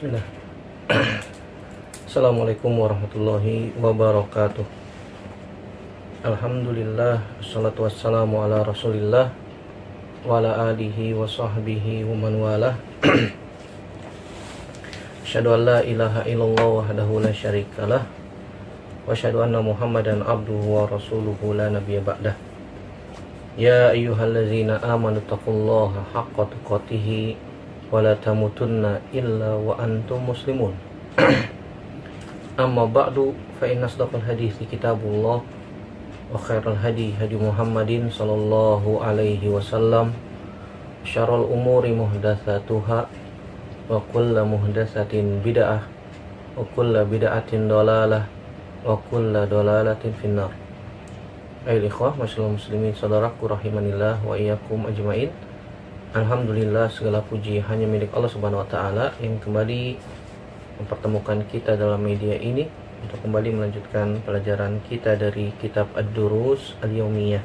Bismillah. Assalamualaikum warahmatullahi wabarakatuh. Alhamdulillah, wassalatu wassalamu ala rasulillah wa ala alihi wa sahbihi wa man walah. Asyhadu an la ilaha illallah wahdahu la syarikalah wa asyhadu anna muhammadan abduhu wa rasuluhu la nabiyya ba'dah. Ya ayyuhallazina amanu taqullaha haqqa tuqatih wa la tamutunna illa wa antum muslimun. Amma ba'du, fa inna asdaqal hadithi kitabullah wa khairal hadi hadi Muhammadin sallallahu alaihi wasallam, syarrul umuri muhdatsatuha wa kullu muhdatsatin bid'ah wa kullu bid'atin dhalalah wa kullu dhalalatin finnar. Ayyuhal ikhwah masyaallah muslimin saudaraku rahimanillah wa iyyakum ajmain. Alhamdulillah, segala puji hanya milik Allah Subhanahu wa taala yang kembali mempertemukan kita dalam media ini untuk kembali melanjutkan pelajaran kita dari kitab Ad-Durus Al-Yaumiyah.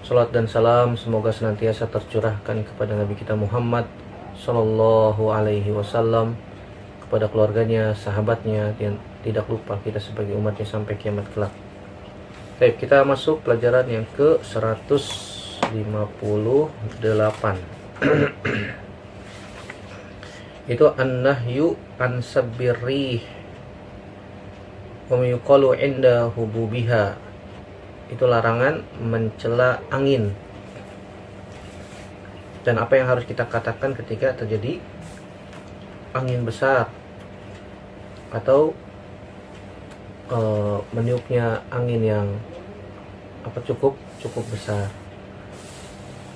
Salat dan salam semoga senantiasa tercurahkan kepada Nabi kita Muhammad sallallahu alaihi wasallam, kepada keluarganya, sahabatnya, dan tidak lupa kita sebagai umatnya sampai kiamat kelak. Baik, kita masuk pelajaran yang ke-158. Itu an-nahyu an sabbirih wa yuqalu inda hububiha. Itu larangan mencela angin. Dan apa yang harus kita katakan ketika terjadi angin besar atau meniupnya angin yang cukup besar.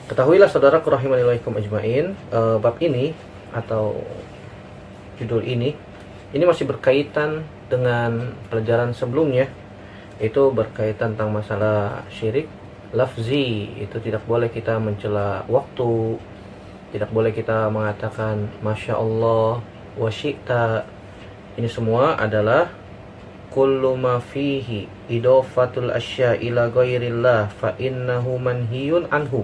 Ketahuilah saudaraku rahimanillahum ajmain, bab ini atau judul ini masih berkaitan dengan pelajaran sebelumnya, itu berkaitan tentang masalah syirik lafzi. Itu tidak boleh kita mencela waktu, tidak boleh kita mengatakan masya Allah wa syi'ta. Ini semua adalah kullu ma fihi idofatul asya ila ghairillah fa innahu manhiyun anhu.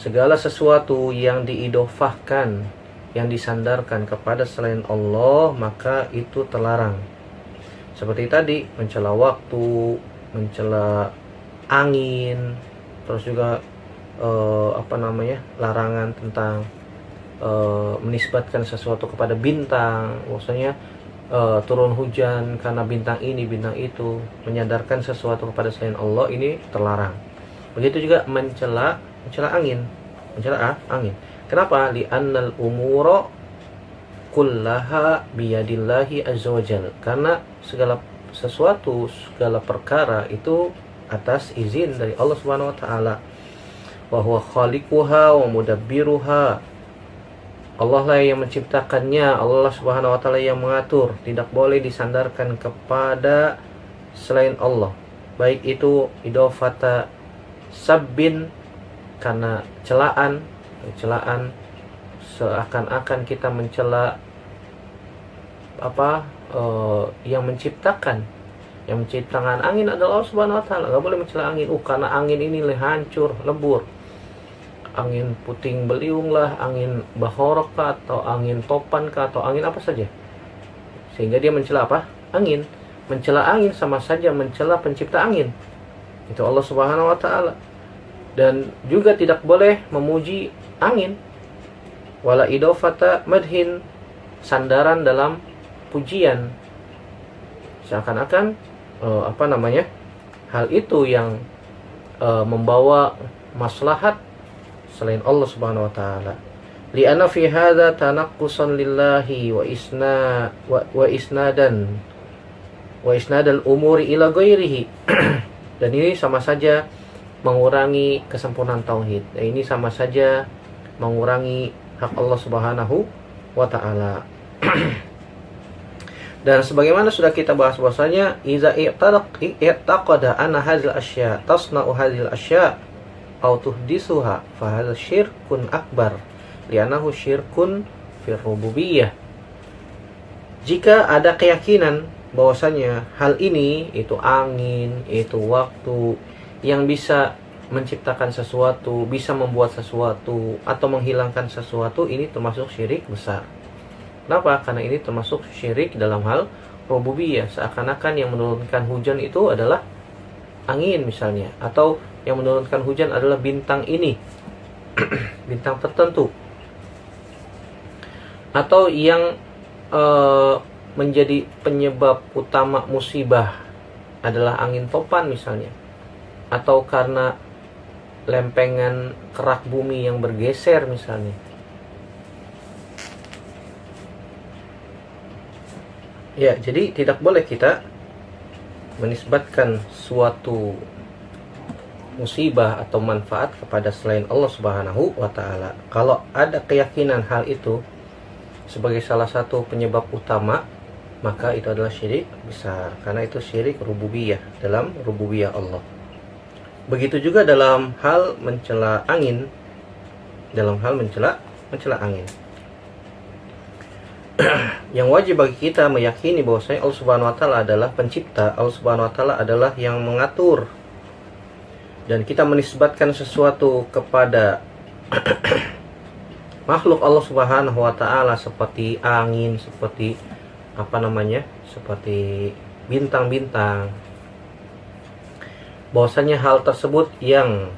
Segala sesuatu yang diidofahkan, yang disandarkan kepada selain Allah, maka itu terlarang. Seperti tadi, mencela waktu, mencela angin, terus juga larangan tentang menisbatkan sesuatu kepada bintang. Maksudnya turun hujan karena bintang ini, bintang itu, menyandarkan sesuatu kepada selain Allah, ini terlarang. Begitu juga mencela angin. Kenapa? Li'annal umura kullaha biyadillahi azza wajal. Karena segala perkara itu atas izin dari Allah Subhanahu wa taala. Wa huwa khaliquha wa mudabbiruha. Allah lah yang menciptakannya, Allah Subhanahu wa taala yang mengatur. Tidak boleh disandarkan kepada selain Allah. Baik itu idofata sabbin, karena celaan seakan-akan kita mencela yang menciptakan angin adalah Allah Subhanahu wa taala. Enggak boleh mencela angin. Karena angin ini hancur, lebur. Angin puting beliung lah, angin bahorok kah, atau angin topan kah, atau angin apa saja. Sehingga dia mencela angin. Mencela angin sama saja mencela pencipta angin. Itu Allah Subhanahu wa taala. Dan juga tidak boleh memuji angin. Wala idofata madhin, sandaran dalam pujian. Seakan-akan hal itu yang membawa maslahat selain Allah Subhanahu wa taala. Li'anna fi hadza tanaqqusan lillahi wa isnadal umuri ila ghairihi. Dan ini sama saja mengurangi kesempurnaan tauhid. Ini sama saja mengurangi hak Allah Subhanahu wa taala. Dan sebagaimana sudah kita bahas bahwasanya iza i'taqada anna hadzal asya tasna'u hadzal asya aw tuhdisuha fa hadza syirkun akbar li'annahu syirkun fir rububiyyah. Jika ada keyakinan bahwasanya hal ini, itu angin, itu waktu, yang bisa menciptakan sesuatu, bisa membuat sesuatu, atau menghilangkan sesuatu, ini termasuk syirik besar. Kenapa? Karena ini termasuk syirik dalam hal rububiyah. Seakan-akan yang menurunkan hujan itu adalah angin misalnya, atau yang menurunkan hujan adalah bintang ini, bintang tertentu, atau yang menjadi penyebab utama musibah adalah angin topan misalnya, atau karena lempengan kerak bumi yang bergeser misalnya. Ya, jadi tidak boleh kita menisbatkan suatu musibah atau manfaat kepada selain Allah Subhanahu wa taala. Kalau ada keyakinan hal itu sebagai salah satu penyebab utama, maka itu adalah syirik besar, karena itu syirik rububiyah, dalam rububiyah Allah. Begitu juga dalam hal mencela angin, dalam hal mencela angin. Yang wajib bagi kita meyakini bahwasanya Allah Subhanahu wa taala adalah pencipta, Allah Subhanahu wa taala adalah yang mengatur. Dan kita menisbatkan sesuatu kepada makhluk Allah Subhanahu wa taala seperti angin, seperti seperti bintang-bintang, bahwasanya hal tersebut yang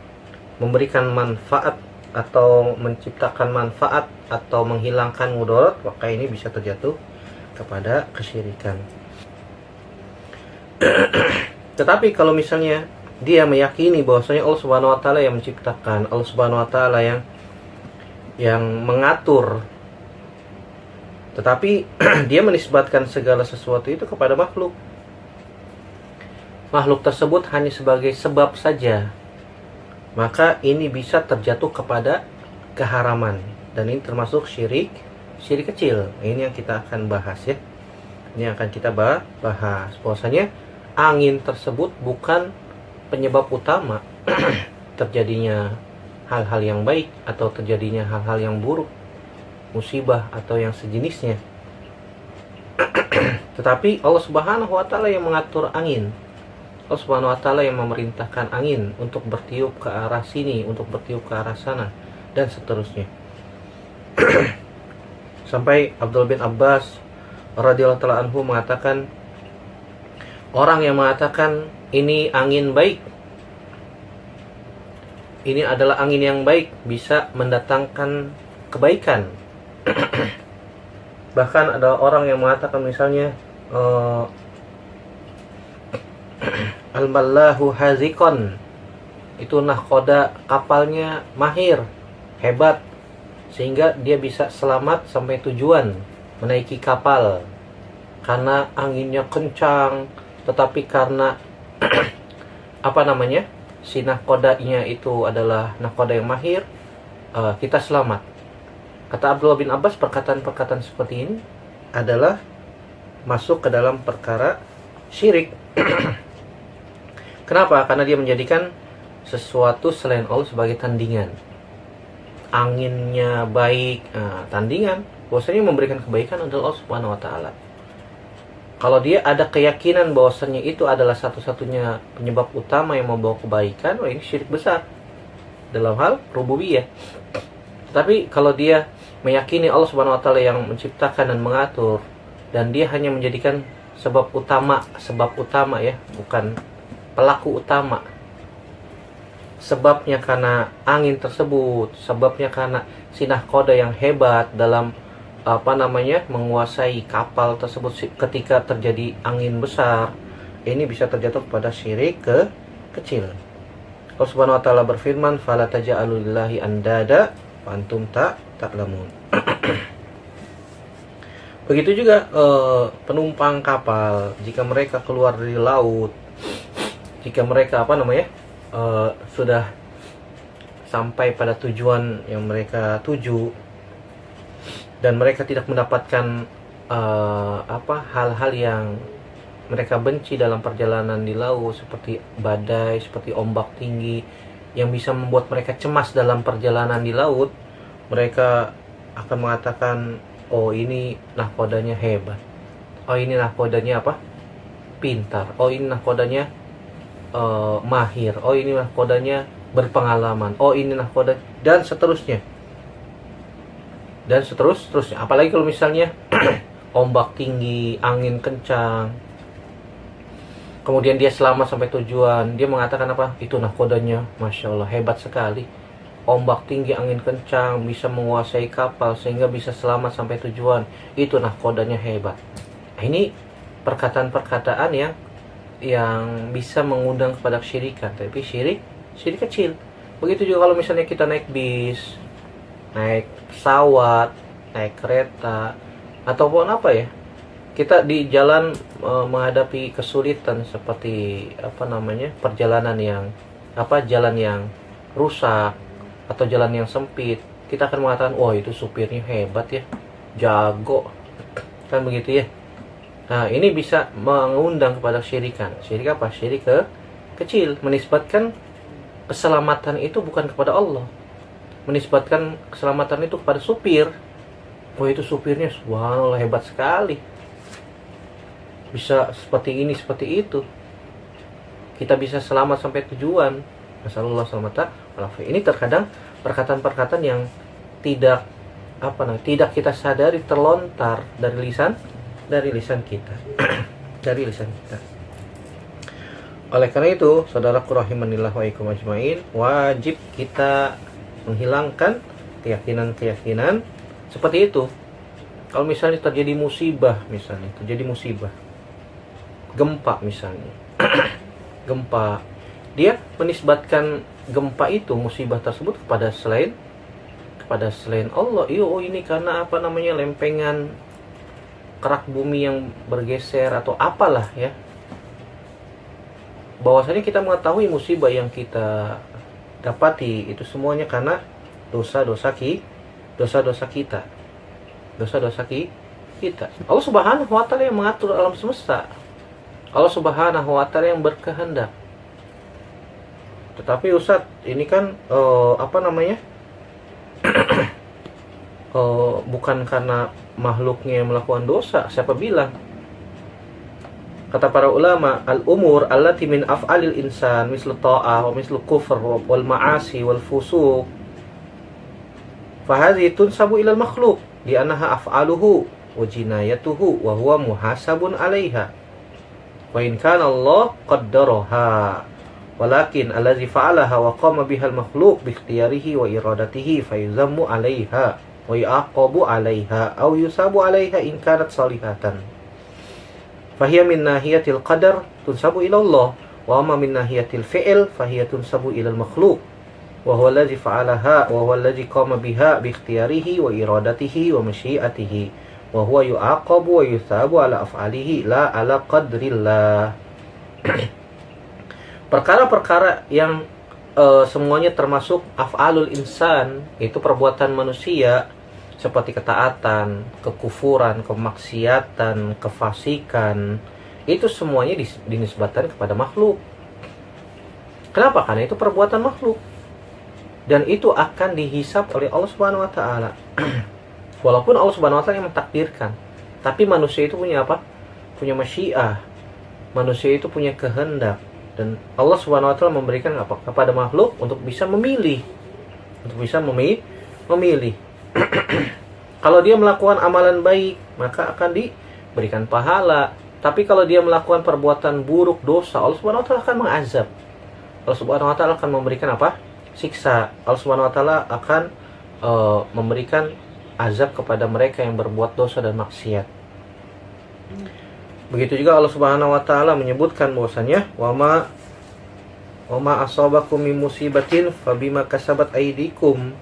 memberikan manfaat atau menciptakan manfaat atau menghilangkan mudarat, maka ini bisa terjatuh kepada kesyirikan. Tetapi kalau misalnya dia meyakini bahwasanya Allah Subhanahu wa taala yang menciptakan, Allah Subhanahu wa taala yang mengatur, tetapi dia menisbatkan segala sesuatu itu kepada makhluk. Makhluk tersebut hanya sebagai sebab saja, maka ini bisa terjatuh kepada keharaman, dan ini termasuk syirik kecil. Ini yang kita akan bahas ya. Ini akan kita bahas bahwasanya angin tersebut bukan penyebab utama terjadinya hal-hal yang baik atau terjadinya hal-hal yang buruk, musibah atau yang sejenisnya. Tetapi Allah Subhanahu wa taala yang mengatur angin. Allah Subhanahu wa taala yang memerintahkan angin untuk bertiup ke arah sini, untuk bertiup ke arah sana, dan seterusnya. Sampai Abdullah bin Abbas radhiyallahu taala anhu mengatakan, orang yang mengatakan ini angin baik, ini adalah angin yang baik, bisa mendatangkan kebaikan. Bahkan ada orang yang mengatakan misalnya al-mallahu hazikon, itu nahkoda kapalnya mahir, hebat, sehingga dia bisa selamat sampai tujuan, menaiki kapal karena anginnya kencang, tetapi karena si nahkodanya itu adalah nahkoda yang mahir, kita selamat. Kata Abdullah bin Abbas, perkataan-perkataan seperti ini adalah masuk ke dalam perkara syirik. Kenapa? Karena dia menjadikan sesuatu selain Allah sebagai tandingan. Anginnya baik, tandingan. Bahwasanya memberikan kebaikan adalah Allah Subhanahu wa taala. Kalau dia ada keyakinan bahwasanya itu adalah satu-satunya penyebab utama yang membawa kebaikan, wah ini syirik besar dalam hal rububiyah. Tapi kalau dia meyakini Allah Subhanahu wa taala yang menciptakan dan mengatur, dan dia hanya menjadikan sebab utama ya, bukan pelaku utama. Sebabnya karena angin tersebut, sebabnya karena si nahkoda yang hebat dalam menguasai kapal tersebut ketika terjadi angin besar, ini bisa terjatuh pada syirik kecil. Allah Subhanahu wa taala berfirman, "Fala taj'alu lillahi andada wa antum ta'lamun." Begitu juga penumpang kapal, jika mereka keluar dari laut, jika mereka sudah sampai pada tujuan yang mereka tuju, dan mereka tidak mendapatkan hal-hal yang mereka benci dalam perjalanan di laut, seperti badai, seperti ombak tinggi yang bisa membuat mereka cemas dalam perjalanan di laut, mereka akan mengatakan, oh ini nahkodanya hebat, oh ini nahkodanya pintar, oh ini nahkodanya mahir, oh ini nahkodanya berpengalaman, oh ini nahkoda, dan seterusnya. dan seterusnya. Apalagi kalau misalnya ombak tinggi, angin kencang, kemudian dia selamat sampai tujuan, dia mengatakan apa? Itu nahkodanya, Masya Allah, hebat sekali. Ombak tinggi, angin kencang, bisa menguasai kapal sehingga bisa selamat sampai tujuan. Itu nahkodanya hebat. Ini perkataan-perkataan yang bisa mengundang kepada kesyirikan, tapi syirik kecil. Begitu juga kalau misalnya kita naik bis, naik pesawat, naik kereta, ataupun apa ya, kita di jalan menghadapi kesulitan seperti perjalanan jalan yang rusak atau jalan yang sempit, kita akan mengatakan, wah itu supirnya hebat ya, jago, kan begitu ya. Nah, ini bisa mengundang kepada syirikan. Syirik apa? Syirik kecil, menisbatkan keselamatan itu bukan kepada Allah, menisbatkan keselamatan itu kepada supir. Oh itu supirnya, subhanallah, hebat sekali, bisa seperti ini seperti itu, kita bisa selamat sampai tujuan. Masallallahu selamat. Ini terkadang perkataan-perkataan yang tidak kita sadari terlontar dari lisan kita. Dari lisan kita. Oleh karena itu, saudaraku rahimanillah wa ikum ajmain, wajib kita menghilangkan keyakinan-keyakinan seperti itu. Kalau misalnya terjadi musibah, gempa misalnya, gempa, dia menisbatkan gempa itu, musibah tersebut kepada selain Allah. Ini karena lempengan kerak bumi yang bergeser atau apalah ya. Bahwasanya kita mengetahui musibah yang kita dapati itu semuanya karena dosa-dosa kita. Allah Subhanahu wa taala yang mengatur alam semesta. Allah Subhanahu wa taala yang berkehendak. Tetapi Ustaz, ini kan bukan karena makhluknya yang melakukan dosa. Siapa bilang? Kata para ulama, al-umur allati min af'alil insan mislu ta'ah wa mislu kufr wal ma'asi wal fusuq fahadhi tunsabu ilal makhluk li'annaha af'aluhu wa jinayatuhu wa huwa muhasabun 'alaiha wa in kana Allah qaddaraha walakin allazi fa'alaha wa qama bihal makhluk bi ikhtiyarihi wa iradatihi fayuzammu 'alaiha wa yu'aqabu 'alaiha aw yusabu 'alaiha in kanat salihatan. Fahiya min nahiyatil qadar tunsabu ila Allah wa amma min nahiyatil fi'l fahiya tunsabu ila al-makhluq wa huwa allazi fa'alaha wa huwa allazi qama biha bi ikhtiyarihi wa iradatihi wa masyiatihi wa huwa yu'aqabu wa yusabu ala af'alihi la ala qadrillah. Perkara-perkara yang semuanya termasuk af'alul insan, itu perbuatan manusia, seperti ketaatan, kekufuran, kemaksiatan, kefasikan, itu semuanya dinisbatkan kepada makhluk. Kenapa? Karena itu perbuatan makhluk. Dan itu akan dihisab oleh Allah Subhanahu wa taala. Walaupun Allah Subhanahu wa taala yang mentakdirkan, tapi manusia itu punya apa? Punya masyiah. Manusia itu punya kehendak, dan Allah Subhanahu wa taala memberikan apa? Kepada makhluk untuk bisa memilih. Kalau dia melakukan amalan baik, maka akan diberikan pahala. Tapi kalau dia melakukan perbuatan buruk, dosa, Allah Subhanahu wa taala akan mengazab. Allah Subhanahu wa taala akan memberikan apa? Siksa. Allah Subhanahu wa taala akan memberikan azab kepada mereka yang berbuat dosa dan maksiat. Begitu juga Allah Subhanahu wa taala menyebutkan bahwasanya wa ma asabakum min musibatin fabima kasabat aydikum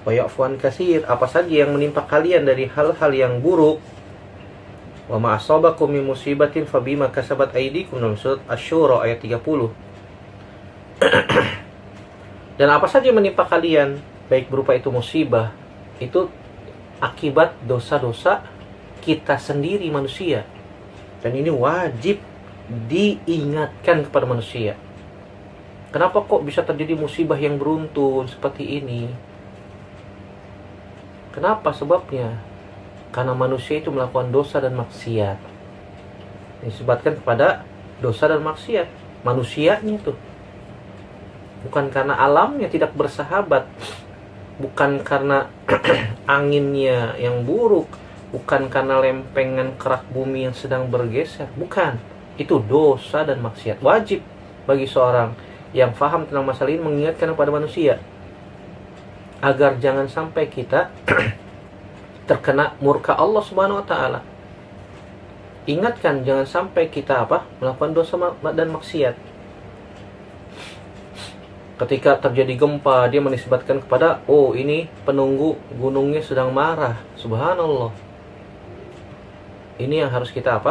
wa ya'fuan katsir. Apa saja yang menimpa kalian dari hal-hal yang buruk, wa ma asabakum min musibatin fabima kasabat aydikum, dalam surat Asy-Syura ayat 30. Dan apa saja yang menimpa kalian, baik berupa itu musibah, itu akibat dosa-dosa kita sendiri manusia. Dan ini wajib diingatkan kepada manusia. Kenapa kok bisa terjadi musibah yang beruntun seperti ini? Kenapa sebabnya? Karena manusia itu melakukan dosa dan maksiat. Disebutkan kepada dosa dan maksiat manusianya itu. Bukan karena alamnya tidak bersahabat bukan karena anginnya yang buruk, bukan karena lempengan kerak bumi yang sedang bergeser, bukan. Itu dosa dan maksiat. Wajib bagi seorang yang faham tentang masalah ini mengingatkan kepada manusia agar jangan sampai kita terkena murka Allah Subhanahu wa taala. Ingatkan jangan sampai kita melakukan dosa dan maksiat. Ketika terjadi gempa, dia menisbatkan kepada, oh ini penunggu gunungnya sedang marah. Subhanallah. Ini yang harus kita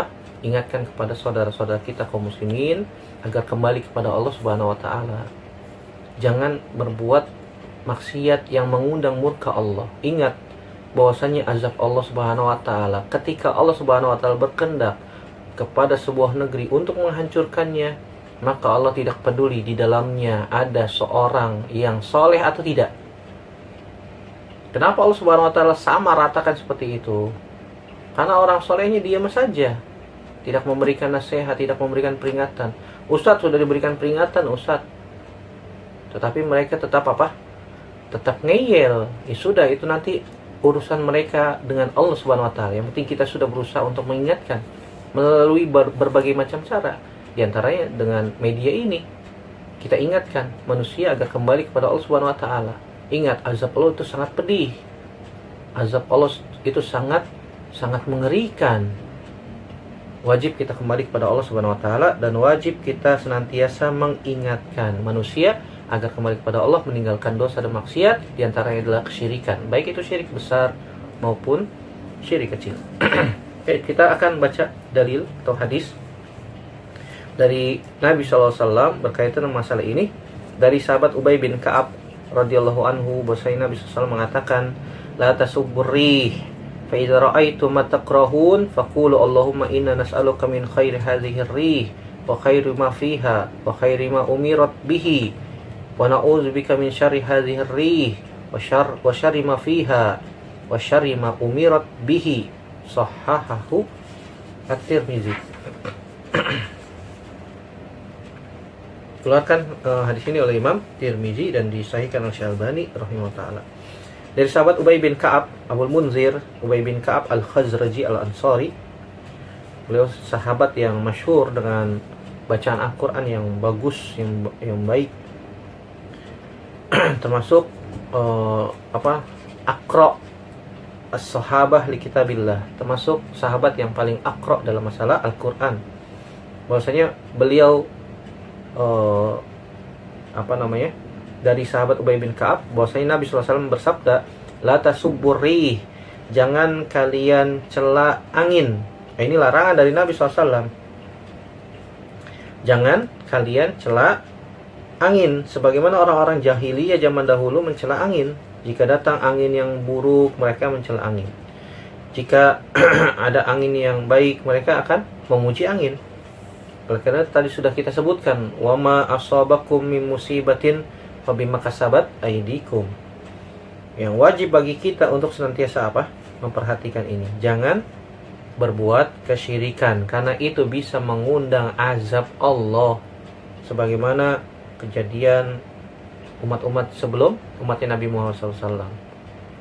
ingatkan kepada saudara-saudara kita kaum muslimin agar kembali kepada Allah Subhanahu wa taala. Jangan berbuat maksiat yang mengundang murka Allah. Ingat bahwasanya azab Allah Subhanahu wa taala ketika Allah Subhanahu wa taala berkehendak kepada sebuah negeri untuk menghancurkannya, maka Allah tidak peduli di dalamnya ada seorang yang soleh atau tidak. Kenapa Allah Subhanahu wa taala sama ratakan seperti itu? Karena orang solehnya diam saja, tidak memberikan nasihat, tidak memberikan peringatan. Ustadz sudah diberikan peringatan, Ustadz, tetapi mereka tetap tetap ngeyel. Ya sudah, itu nanti urusan mereka dengan Allah Subhanahu wa taala. Yang penting kita sudah berusaha untuk mengingatkan melalui berbagai macam cara. Di antaranya dengan media ini, kita ingatkan manusia agar kembali kepada Allah Subhanahu wa taala. Ingat, azab Allah itu sangat pedih. Azab Allah itu sangat mengerikan. Wajib kita kembali kepada Allah Subhanahu wa taala dan wajib kita senantiasa mengingatkan manusia agar kembali kepada Allah, meninggalkan dosa dan maksiat. Di antaranya adalah kesyirikan, baik itu syirik besar maupun syirik kecil. Oke, kita akan baca dalil atau hadis dari Nabi SAW berkaitan dengan masalah ini. Dari sahabat Ubay bin Ka'ab radhiyallahu anhu, bahwasanya Nabi SAW mengatakan, la tasubbur rih fa idza ra'aitum ma takrahun faqulu Allahumma inna nas'aluka min khairi hadhihi ar-rih wa khairi ma fiha wa khairi ma umirat bihi wa na'udzubika min syarri hadhihi ar-rih wa syarri ma fiha wa syarri ma umirat bihi. Sahahahu At-Tirmizi. Keluarkan hadis ini oleh Imam Tirmizi dan disahihkan oleh Syalbani rahimahullah taala. Dari sahabat Ubay bin Ka'ab Abul Munzir, Ubay bin Ka'ab Al-Khazraji Al-Ansari. Beliau sahabat yang masyhur dengan bacaan Al-Qur'an yang bagus, yang baik. Termasuk aqra as-sahabah li kitabillah, termasuk sahabat yang paling aqra dalam masalah Al-Qur'an. Bahwasanya beliau dari sahabat Ubay bin Ka'ab bahwasanya Nabi SAW bersabda, la tasubbur rih, jangan kalian cela angin. Ini larangan dari Nabi SAW. Jangan kalian cela angin, sebagaimana orang-orang jahiliyah zaman dahulu mencela angin. Jika datang angin yang buruk, mereka mencela angin. Jika ada angin yang baik, mereka akan memuji angin. Karena tadi sudah kita sebutkan, wama asabakum min musibatin fabima kasabat aydikum. Yang wajib bagi kita untuk senantiasa memperhatikan ini. Jangan berbuat kesyirikan, karena itu bisa mengundang azab Allah. Sebagaimana kejadian umat-umat sebelum umatnya Nabi Muhammad SAW,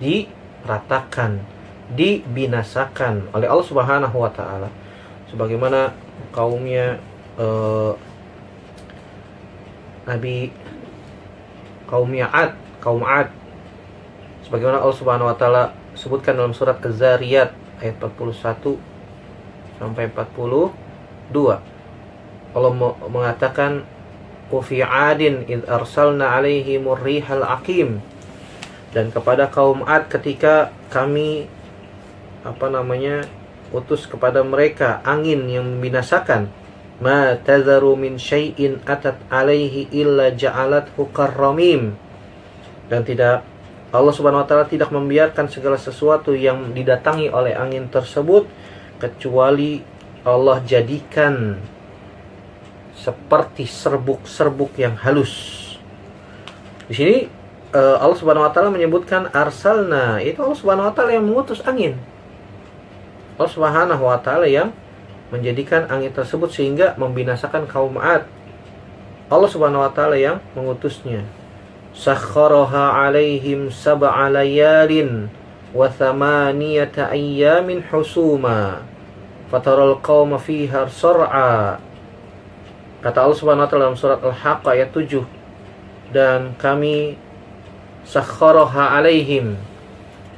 diratakan, dibinasakan oleh Allah Subhanahu wa taala. Sebagaimana kaumnya kaum Ad. Sebagaimana Allah Subhanahu wa taala sebutkan dalam surat Az-Zariyat ayat 41 sampai 42. Allah mengatakan, wa fi 'adin id arsalna 'alaihimur rihal aqim. Dan kepada kaum Ad ketika kami utus kepada mereka angin yang membinasakan, ma tazaru min syai'in atat 'alaihi illa ja'alathu karramim. Dan Allah Subhanahu wa taala tidak membiarkan segala sesuatu yang didatangi oleh angin tersebut kecuali Allah jadikan seperti serbuk-serbuk yang halus. Di sini Allah Subhanahu wa taala menyebutkan arsalna, itu Allah Subhanahu wa taala yang mengutus angin. Allah Subhanahu wa taala yang menjadikan angin tersebut sehingga membinasakan kaum Ad. Allah Subhanahu wa taala yang mengutusnya. sakhkharaha 'alaihim sab'a layalin wa thamaniyata ayyamin husuma fataral qauma fiha sar'a. Kata Allah Subhanahu wa taala dalam surat Al-Haqqah ayat 7, dan kami sakhkharaha 'alaihim,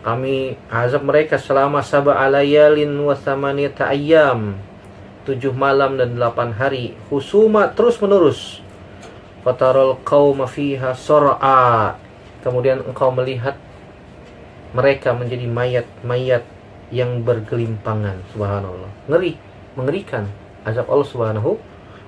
kami azab mereka selama sab'a layalin wa thamaniyata ayyam, 7 malam dan 8 hari, husuma, terus menerus. Fataral qauma fiha sar'a, kemudian engkau melihat mereka menjadi mayat-mayat yang bergelimpangan. Subhanallah, ngeri, mengerikan azab Allah Subhanahu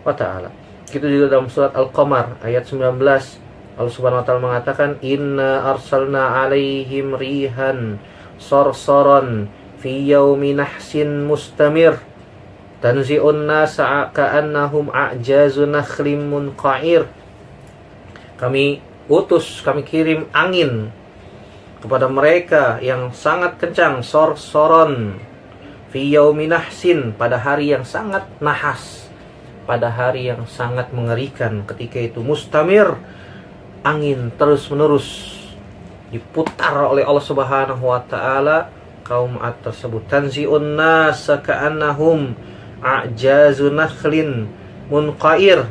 wa taala. Itu juga dalam surat Al-Qamar ayat 19, Allah Subhanahu wa taala mengatakan, inna arsalna 'alaihim rihan sarsaran fi yaumi nahsin mustamir tanzi'un nasa ka'annahum a'jazu nakhlim munqa'ir. Kami kirim angin kepada mereka yang sangat kencang, sorsoron fi yaumi nahsin, pada hari yang sangat nahas, pada hari yang sangat mengerikan. Ketika itu mustamir, angin terus menerus diputar oleh Allah Subhanahu wa taala kaum tersebut. Tanzi'un nasa ka'annahum a'jazu nakhlin munqa'ir.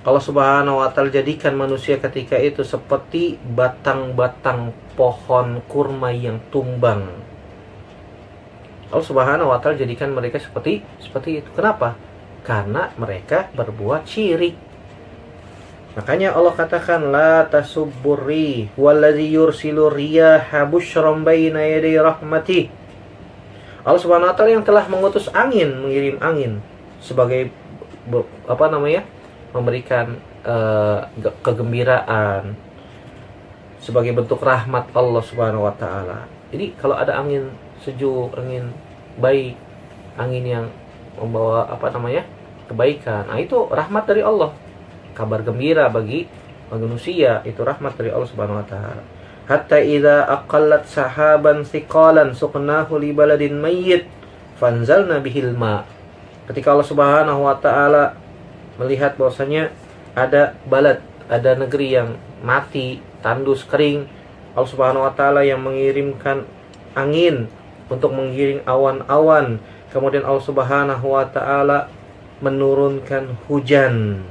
Allah Subhanahu wa taala jadikan manusia ketika itu seperti batang-batang pohon kurma yang tumbang. Allah Subhanahu wa taala jadikan mereka seperti itu. Kenapa? Karena mereka berbuat syirik. Makanya Allah katakan, la tasubburri wallazi yursilu riyaha busyran baina yaday rahmati. Allah Subhanahu wa taala yang telah mengutus angin, mengirim angin sebagai memberikan kegembiraan, sebagai bentuk rahmat Allah Subhanahu wa taala. Jadi kalau ada angin sejuk, angin baik, angin yang membawa kebaikan, nah itu rahmat dari Allah, kabar gembira bagi manusia, itu rahmat dari Allah Subhanahu wa taala. Hatta idza aqallat sahaban thiqalan suqnahu li baladin mayyit fanzalna bihil ma. Ketika Allah Subhanahu wa taala melihat bahwasanya ada negeri yang mati, tandus, kering, Allah Subhanahu wa taala yang mengirimkan angin untuk menggiring awan-awan. Kemudian Allah Subhanahu wa taala menurunkan hujan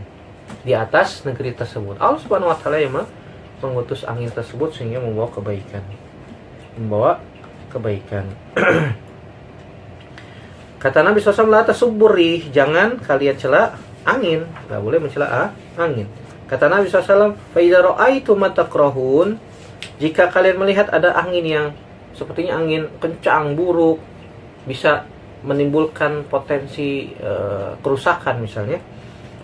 di atas negeri tersebut. Allah Subhanahu wa taala yang mengutus angin tersebut sehingga membawa kebaikan. Kata Nabi SAW, la tasubburri, jangan kalian cela angin, nggak boleh mencela angin. Kata Nabi SAW, fa idza ra'aitum ma takrahun, jika kalian melihat ada angin yang sepertinya angin kencang, buruk, bisa menimbulkan potensi kerusakan misalnya,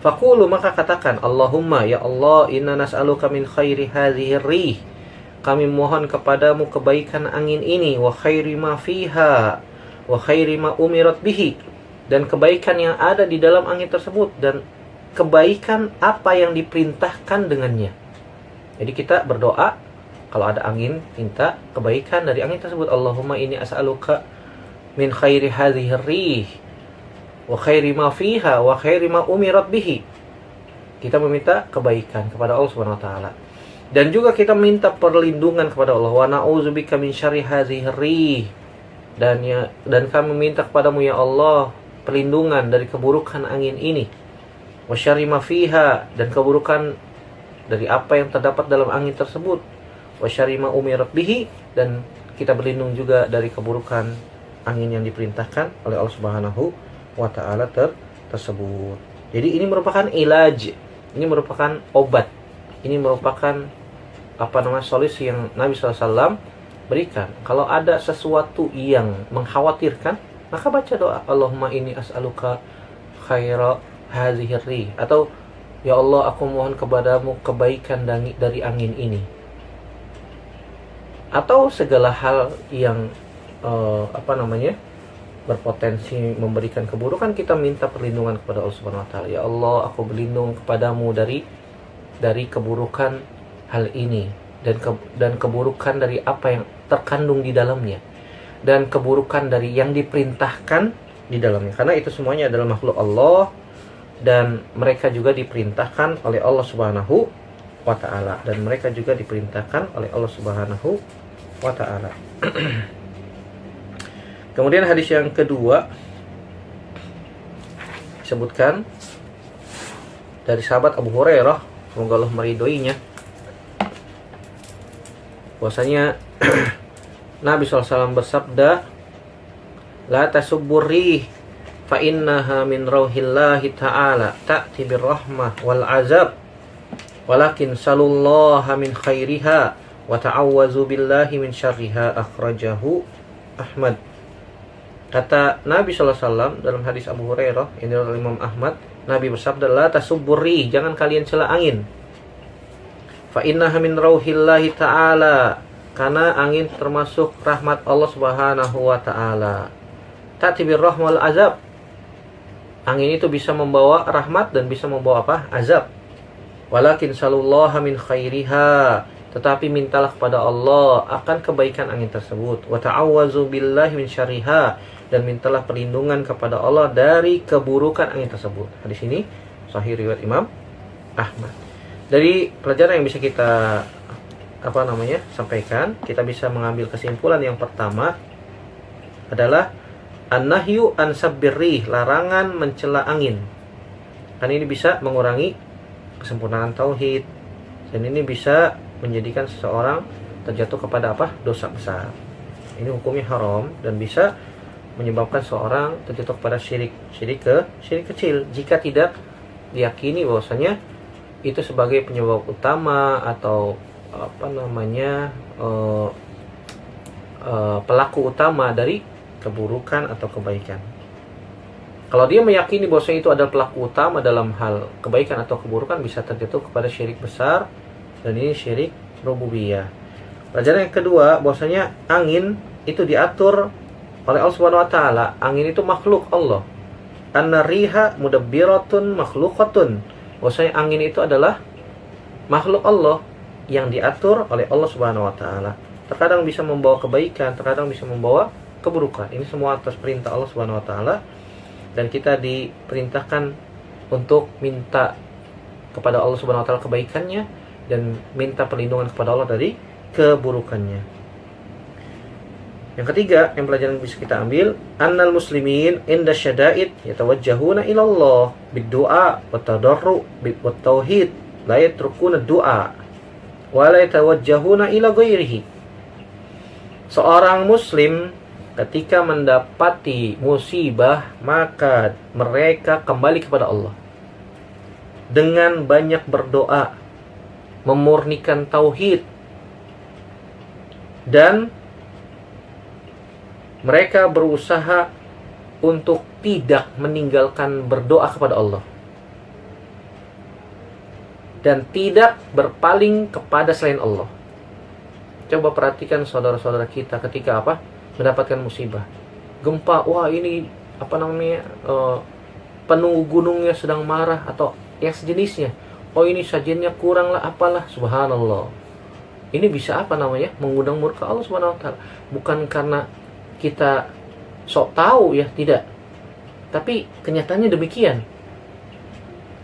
faqulu, maka katakan, Allahumma, ya Allah, inna nas'aluka min khairi hadhihi rih, kami mohon kepadamu kebaikan angin ini, wa khairi ma fiha, wa khairi ma umirat bihi, dan kebaikan yang ada di dalam angin tersebut, dan kebaikan apa yang diperintahkan dengannya. Jadi kita berdoa kalau ada angin, minta kebaikan dari angin tersebut. Allahumma inni as'aluka min khairi hadhihi rih wa khairi ma fiha wa khairi ma umirat bihi. Kita meminta kebaikan kepada Allah Subhanahu wa taala. Dan juga kita minta perlindungan kepada Allah. Wa na'udzubika min syarri hadhihi rih. Dan kami minta kepadamu ya Allah perlindungan dari keburukan angin ini. Wa syarri ma fiha, dan keburukan dari apa yang terdapat dalam angin tersebut. Wa syarri ma umirat bihi, dan kita berlindung juga dari keburukan angin yang diperintahkan oleh Allah Subhanahu wa taala tersebut. Jadi ini merupakan ilaj, ini merupakan obat, ini merupakan solusi yang Nabi SAW berikan. Kalau ada sesuatu yang mengkhawatirkan, maka baca doa, Allahumma inni as'aluka khaira hadhihi rih, atau ya Allah, aku mohon kepadamu kebaikan dari angin ini. Atau segala hal yang berpotensi memberikan keburukan, kita minta perlindungan kepada Allah Subhanahu wa taala. Ya Allah, aku berlindung kepadamu dari keburukan hal ini, dan keburukan dari apa yang terkandung di dalamnya, dan keburukan dari yang diperintahkan di dalamnya. Karena itu semuanya adalah makhluk Allah, dan mereka juga diperintahkan oleh Allah Subhanahu wa ta'ala, dan mereka juga diperintahkan oleh Allah Subhanahu wa ta'ala. Kemudian hadis yang kedua disebutkan dari sahabat Abu Hurairah, semoga Allah meridhoinya, bahwasanya Nabi SAW bersabda, la tasubbur rih fa innaha min rauhillahi ta'ala ta'ti birrahmah wal azab walakin salullaha min khairiha wa ta'awwazu billahi min syarriha, akhrajahu Ahmad. Kata Nabi SAW dalam hadis Abu Hurairah ini dari Imam Ahmad, Nabi bersabda, la tasubbur rih, jangan kalian cela angin, fa innaha min rauhillahi ta'ala, karena angin termasuk rahmat Allah Subhanahu wa ta'ala. Ta'ti birrahmah wal azab, angin itu bisa membawa rahmat dan bisa membawa apa? Azab. Walakin salullaha min khairiha, tetapi mintalah kepada Allah akan kebaikan angin tersebut. Wa ta'awwazu billahi min syarriha, dan mintalah perlindungan kepada Allah dari keburukan angin tersebut. Hadis ini sahih riwayat Imam Ahmad. Dari pelajaran yang bisa kita sampaikan, kita bisa mengambil kesimpulan yang pertama adalah an-nahyu an sabbirrih, larangan mencela angin. Kan ini bisa mengurangi kesempurnaan tauhid, dan ini bisa menjadikan seseorang terjatuh kepada dosa besar. Ini hukumnya haram dan bisa menyebabkan seorang terjatuh kepada syirik kecil jika tidak diyakini bahwasanya itu sebagai penyebab utama atau pelaku utama dari keburukan atau kebaikan. Kalau dia meyakini bahwasanya itu adalah pelaku utama dalam hal kebaikan atau keburukan, bisa terjatuh kepada syirik besar, dan ini syirik rububiyah. Pelajaran yang kedua, bahwasanya angin itu diatur oleh Allah Subhanahu wa taala. Angin itu makhluk Allah. An-riha mudabbiratun makhluqatun. Bahwasanya angin itu adalah makhluk Allah yang diatur oleh Allah Subhanahu wa taala. Terkadang bisa membawa kebaikan, terkadang bisa membawa keburukan. Ini semua atas perintah Allah Subhanahu wa taala, dan kita diperintahkan untuk minta kepada Allah Subhanahu wa taala kebaikannya dan minta perlindungan kepada Allah dari keburukannya. Yang ketiga, yang pelajaran bisa kita ambil, annal muslimin inda syada'id yatawajjahuna ila Allah bid-du'a wa tadarru wa tauhid, la yatrukuna du'a wa la yatawajjahuna ila ghairihi. Seorang muslim ketika mendapati musibah, maka mereka kembali kepada Allah dengan banyak berdoa, memurnikan tauhid, dan mereka berusaha untuk tidak meninggalkan berdoa kepada Allah dan tidak berpaling kepada selain Allah. Coba perhatikan saudara-saudara kita ketika mendapatkan musibah, gempa, wah ini penuh gunungnya sedang marah atau yang sejenisnya. Oh ini sajiannya kurang lah, apalah, subhanallah. Ini bisa mengundang murka Allah Subhanahu wa taala. Bukan karena kita sok tahu ya, tidak. Tapi kenyataannya demikian.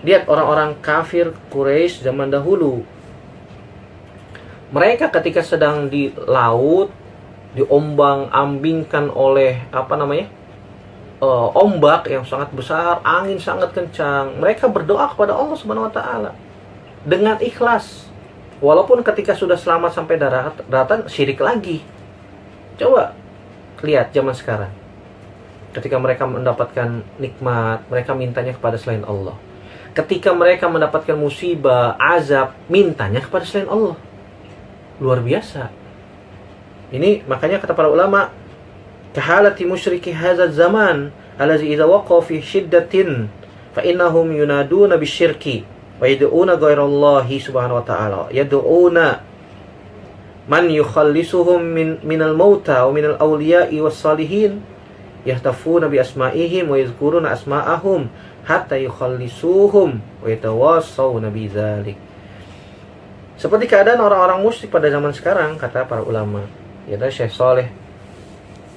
Lihat orang-orang kafir Quraisy zaman dahulu. Mereka ketika sedang di laut, diombang-ambingkan oleh ombak yang sangat besar, angin sangat kencang, mereka berdoa kepada Allah Subhanahu wa taala dengan ikhlas. Walaupun ketika sudah selamat sampai daratan, syirik lagi. Coba lihat zaman sekarang, ketika mereka mendapatkan nikmat, mereka mintanya kepada selain Allah. Ketika mereka mendapatkan musibah, azab, mintanya kepada selain Allah. Luar biasa. Ini makanya kata para ulama, kahalati musyriki hadzal zaman allazi idza waqa'a fi shiddatin fa innahum yunaduna bisyirki wa yad'una ghairallahi subhanahu wa ta'ala, yad'una man yukhallisuhum minal mauta wa minal awliya'i was salihin, yahtafuna bi asma'ihim wa yadhkuruna asma'ahum hatta yukhallisuhum wa yatawassawna bi dzalik. Seperti keadaan orang-orang musyrik pada zaman sekarang, kata para ulama, yaitu Syekh Saleh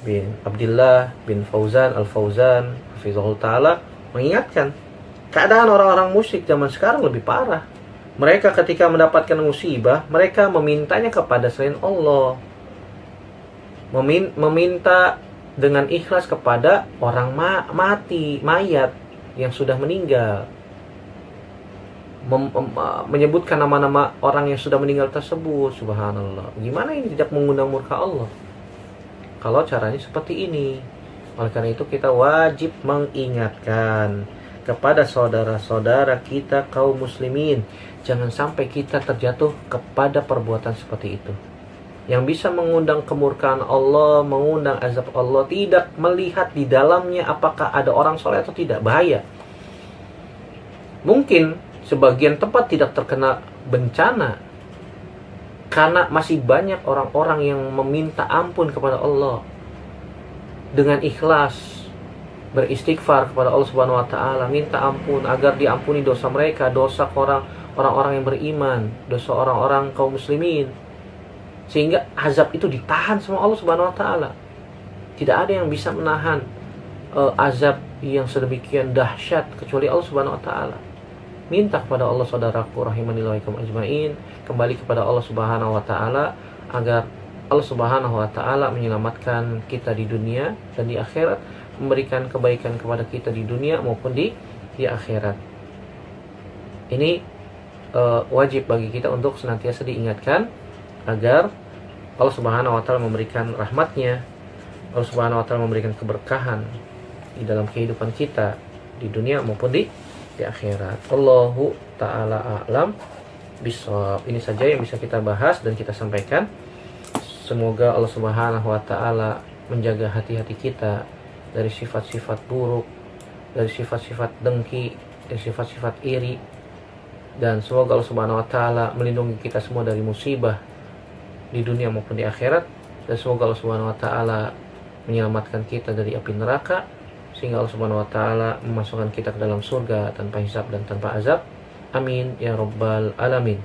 bin Abdullah bin Fauzan Al-Fauzan hafizahullah ta'ala mengingatkan, keadaan orang-orang musyrik zaman sekarang lebih parah. Mereka ketika mendapatkan musibah, mereka memintanya kepada selain Allah. Meminta dengan ikhlas kepada orang mati, mayat yang sudah meninggal. Menyebutkan nama-nama orang yang sudah meninggal tersebut. Subhanallah. Gimana ini tidak mengundang murka Allah? Kalau caranya seperti ini. Oleh karena itu kita wajib mengingatkan kepada saudara-saudara kita kaum muslimin, jangan sampai kita terjatuh kepada perbuatan seperti itu yang bisa mengundang kemurkaan Allah, mengundang azab Allah, tidak melihat di dalamnya apakah ada orang soleh atau tidak. Bahaya. Mungkin sebagian tempat tidak terkena bencana karena masih banyak orang-orang yang meminta ampun kepada Allah dengan ikhlas, beristighfar kepada Allah Subhanahu wa taala, minta ampun agar diampuni dosa mereka, dosa orang-orang yang beriman, dosa orang-orang kaum muslimin. Sehingga azab itu ditahan sama Allah Subhanahu wa taala. Tidak ada yang bisa menahan azab yang sedemikian dahsyat kecuali Allah Subhanahu wa taala. Minta kepada Allah, saudaraku rahimani wa ajmain, kembali kepada Allah Subhanahu wa taala agar Allah Subhanahu wa taala menyelamatkan kita di dunia dan di akhirat, memberikan kebaikan kepada kita di dunia maupun di akhirat. Ini wajib bagi kita untuk senantiasa diingatkan agar Allah Subhanahu wa taala memberikan rahmatnya, Allah Subhanahu wa taala memberikan keberkahan di dalam kehidupan kita di dunia maupun di akhirat. Allahu taala a'lam bishawab. Ini saja yang bisa kita bahas dan kita sampaikan. Semoga Allah Subhanahu wa taala menjaga hati-hati kita dari sifat-sifat buruk, dari sifat-sifat dengki, dari sifat-sifat iri, dan semoga Allah Subhanahu wa taala melindungi kita semua dari musibah di dunia maupun di akhirat, dan semoga Allah Subhanahu wa taala menyelamatkan kita dari api neraka sehingga Allah Subhanahu wa taala memasukkan kita ke dalam surga tanpa hisab dan tanpa azab. Amin ya rabbal alamin.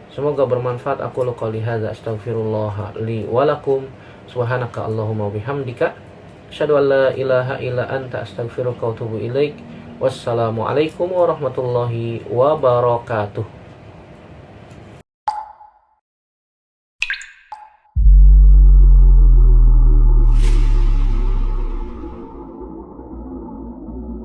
Semoga bermanfaat. Aku qouli hadza astaghfirullah li wa lakum. Subhanaka Allahumma bihamdika asyhadu an la ilaha illa anta astaghfiruka wa atubu ilaik. Wassalamualaikum warahmatullahi wabarakatuh.